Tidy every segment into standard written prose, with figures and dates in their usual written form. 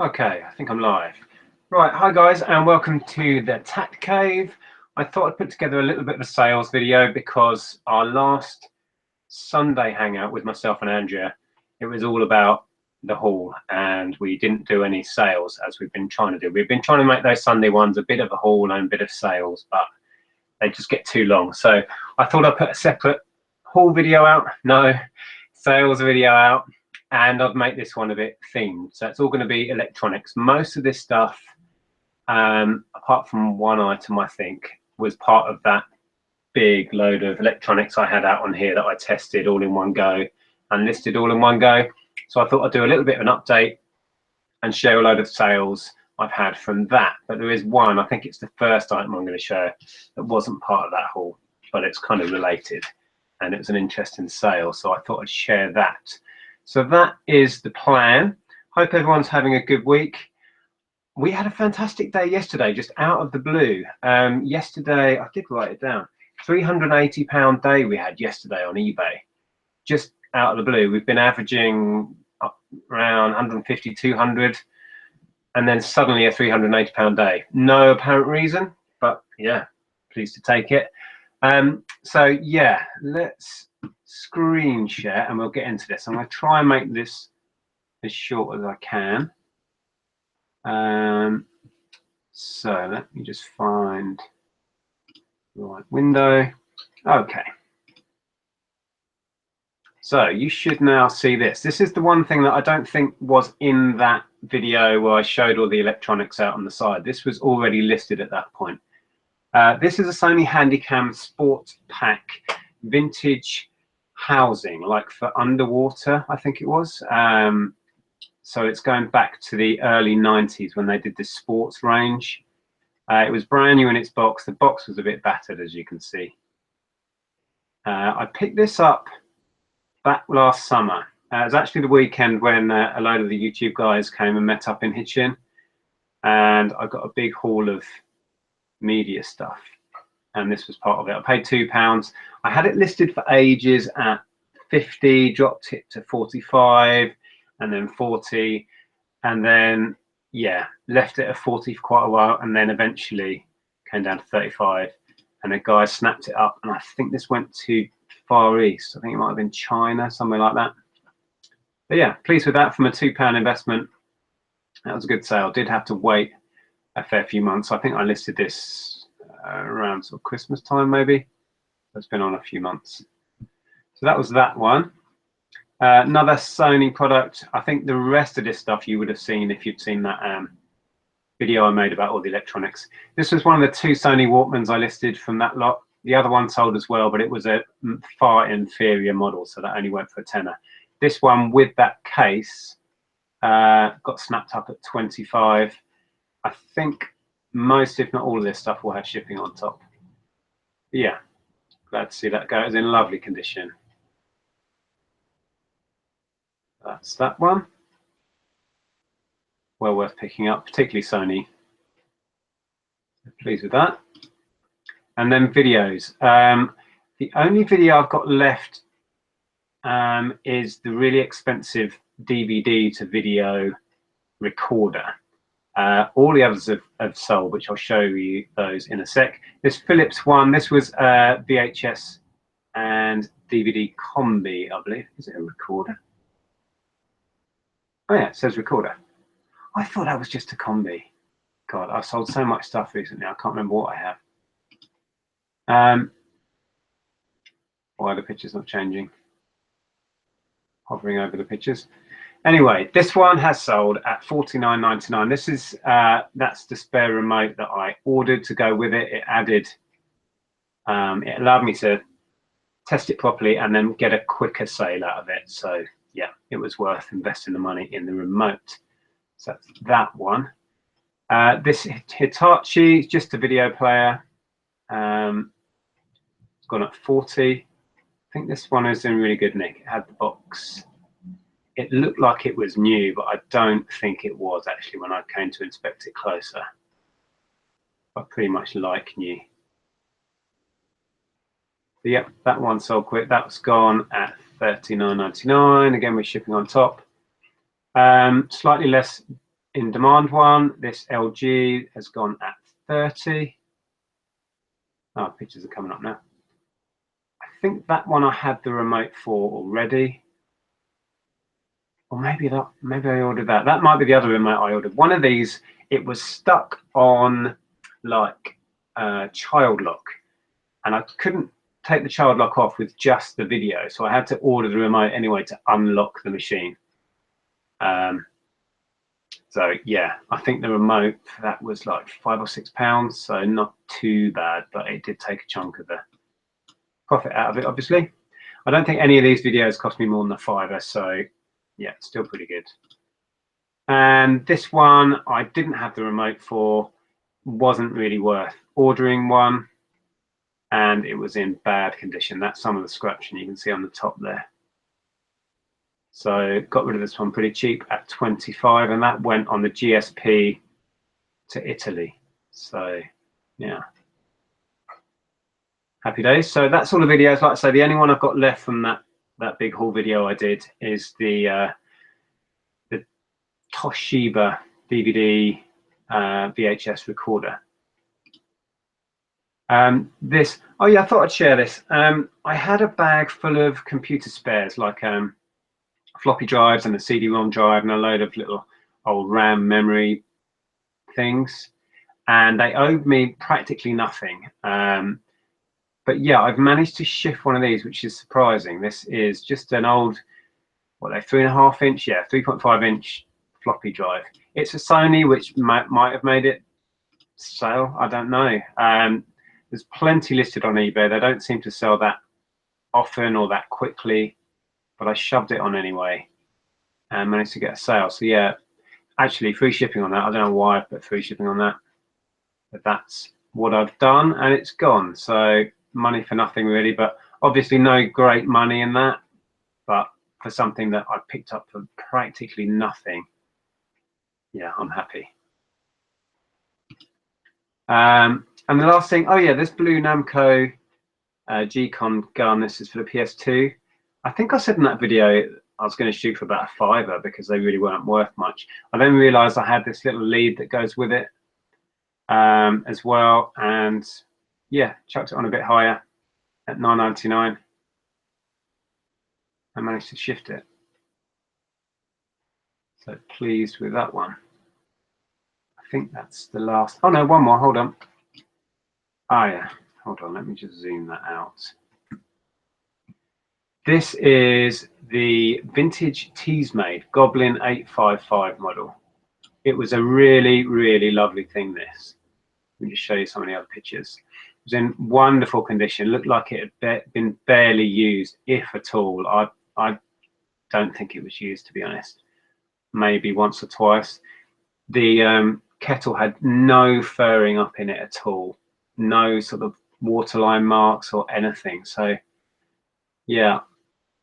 Okay, I think I'm live. Right, hi guys, and welcome to the Tat Cave. I thought I'd put together a little bit of a sales video because our last Sunday hangout with myself and Andrea, it was all about the haul, and we didn't do any sales as we've been trying to do. We've been trying to make those Sunday ones a bit of a haul and a bit of sales, but they just get too long. So I thought I'd put a separate haul video out, no, sales video out, and I'd make this one a bit themed. So it's all going to be electronics. Most of this stuff, apart from one item, I think, was part of that big load of electronics I had out on here that I tested all in one go and listed all in one go. So I thought I'd do a little bit of an update and share a load of sales I've had from that. But there is one, I think it's the first item I'm going to show, that wasn't part of that haul, but it's kind of related, and it was an interesting sale, so I thought I'd share that. So that is the plan. Hope everyone's having a good week. We had a fantastic day yesterday, just out of the blue. Yesterday, I did write it down, £380 day we had yesterday on eBay, just out of the blue. We've been averaging up around 150, 200, and then suddenly a £380 day. No apparent reason, but yeah, pleased to take it. So yeah, let's screen share and we'll get into this. I'm going to try and make this as short as I can. So let me just find the right window. Okay. So you should now see this. This is the one thing that I don't think was in that video where I showed all the electronics out on the side. This was already listed at that point. This is a Sony Handycam Sport Pack vintage housing, like for underwater, I think it was. So it's going back to the early 90s when they did this sports range. It was brand new in its box. The box was a bit battered, as you can see. I picked this up back last summer. It was actually the weekend when a load of the YouTube guys came and met up in Hitchin, and I got a big haul of media stuff, and this was part of it. I paid £2. I had it listed for ages at 50, dropped it to 45, and then 40, and then yeah, left it at 40 for quite a while, and then eventually came down to 35, and a guy snapped it up, and I think this went to Far East. I think it might have been China, somewhere like that. But yeah, pleased with that from a £2 investment. That was a good sale. Did have to wait a fair few months. I think I listed this around sort of Christmas time, maybe. It's been on a few months. So that was that one. Another Sony product. I think the rest of this stuff you would have seen if you'd seen that video I made about all the electronics. This was one of the 2 Sony Walkmans I listed from that lot. The other one sold as well, but it was a far inferior model, so that only went for a tenner. This one with that case got snapped up at 25. I think most, if not all of this stuff will have shipping on top. But yeah, glad to see that go. It's in lovely condition. That's that one. Well worth picking up, particularly Sony. Pleased with that. And then videos. The only video I've got left is the really expensive DVD to video recorder. All the others have sold, which I'll show you those in a sec. This Philips one, this was VHS and DVD combi, I believe. Is it a recorder? Oh yeah, it says recorder. I thought that was just a combi. God, I've sold so much stuff recently, I can't remember what I have. Why the picture's not changing? Hovering over the pictures. Anyway, this one has sold at $49.99. This is that's the spare remote that I ordered to go with it. It added, it allowed me to test it properly and then get a quicker sale out of it. So yeah, it was worth investing the money in the remote. So that's that one. This Hitachi is just a video player. It's gone at 40. I think this one is in really good nick. It had the box. It looked like it was new, but I don't think it was actually when I came to inspect it closer. But pretty much like new. But yeah, that one sold quick. That was gone at $39.99. Again, we're shipping on top. Slightly less in demand one, this LG has gone at 30. Oh, pictures are coming up now. I think that one I had the remote for already. Or maybe I ordered that. That might be the other remote I ordered. One of these, it was stuck on like child lock, and I couldn't take the child lock off with just the video, so I had to order the remote anyway to unlock the machine. So yeah, I think the remote for that was like £5 or £6, so not too bad, but it did take a chunk of the profit out of it, obviously. I don't think any of these videos cost me more than a £5, so yeah, still pretty good. And this one I didn't have the remote for, wasn't really worth ordering one, and it was in bad condition. That's some of the scratching you can see on the top there. So got rid of this one pretty cheap at 25, and that went on the GSP to Italy. So yeah, happy days. So that's all the videos. Like I say, the only one I've got left from that big haul video I did is the Toshiba DVD VHS recorder. Oh yeah, I thought I'd share this. I had a bag full of computer spares, like floppy drives and a CD-ROM drive and a load of little old RAM memory things, and they owed me practically nothing. But yeah, I've managed to shift one of these, which is surprising. This is just an old, what are they, 3.5 inch? Yeah, 3.5 inch floppy drive. It's a Sony, which might have made it sale. I don't know. There's plenty listed on eBay. They don't seem to sell that often or that quickly, but I shoved it on anyway and managed to get a sale. So yeah, actually free shipping on that. I don't know why I put free shipping on that, but that's what I've done, and it's gone. So money for nothing really, but obviously no great money in that, but for something that I picked up for practically nothing, yeah, I'm happy. And the last thing, oh yeah, this blue Namco G-Con gun, this is for the PS2. I think I said in that video I was going to shoot for about a £5 because they really weren't worth much. I then realized I had this little lead that goes with it as well, and yeah, chucked it on a bit higher at £9.99. I managed to shift it, so pleased with that one. I think that's the last. Oh no, one more, hold on. Oh yeah, hold on, let me just zoom that out. This is the vintage Teasmade Goblin 855 model. It was a really, really lovely thing, this. Let me just show you some of the other pictures. It was in wonderful condition. Looked like it had been barely used, if at all. I don't think it was used, to be honest. Maybe once or twice. The kettle had no furring up in it at all. No sort of waterline marks or anything. So yeah,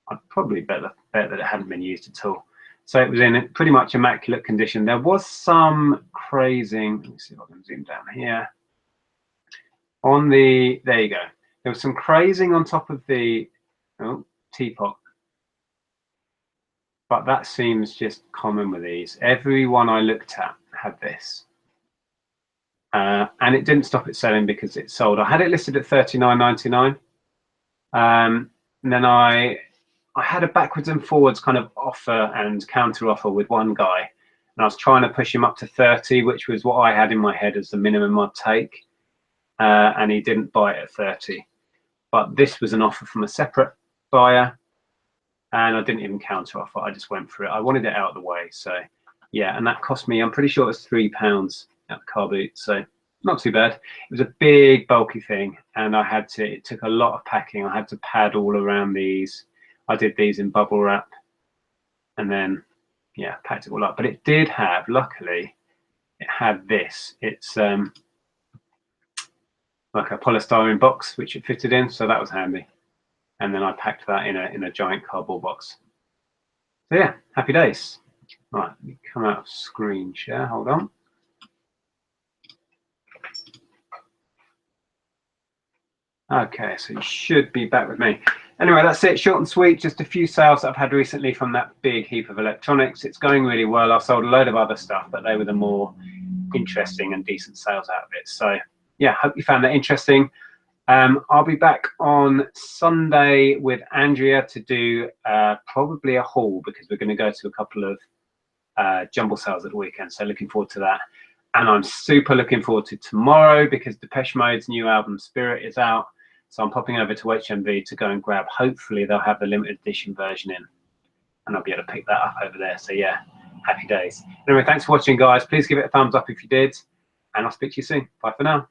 I'd probably bet that it hadn't been used at all. So it was in pretty much immaculate condition. There was some crazing, let me see if I can zoom down here. On the, there you go. There was some crazing on top of the teapot. But that seems just common with these. Everyone I looked at had this. And it didn't stop it selling because it sold. I had it listed at $39.99. And then I had a backwards and forwards kind of offer and counter offer with one guy, and I was trying to push him up to 30, which was what I had in my head as the minimum I'd take, and he didn't buy it at 30. But this was an offer from a separate buyer, and I didn't even counter offer. I just went for it. I wanted it out of the way. So yeah, and that cost me, I'm pretty sure it was £3 at the car boot. So not too bad. It was a big bulky thing, and it took a lot of packing. I had to pad all around these. I did these in bubble wrap, and then yeah, packed it all up. But it did have, luckily, it had this. It's like a polystyrene box which it fitted in, so that was handy. And then I packed that in a giant cardboard box. So yeah, happy days. Right, let me come out of screen share. Hold on. Okay, so you should be back with me. Anyway, that's it, short and sweet. Just a few sales that I've had recently from that big heap of electronics. It's going really well. I've sold a load of other stuff, but they were the more interesting and decent sales out of it. So yeah, hope you found that interesting. I'll be back on Sunday with Andrea to do probably a haul, because we're going to go to a couple of jumble sales at the weekend. So looking forward to that. And I'm super looking forward to tomorrow, because Depeche Mode's new album Spirit is out. So I'm popping over to HMV to go and grab. Hopefully they'll have the limited edition version in, and I'll be able to pick that up over there. So yeah, happy days. Anyway, thanks for watching, guys. Please give it a thumbs up if you did, and I'll speak to you soon. Bye for now.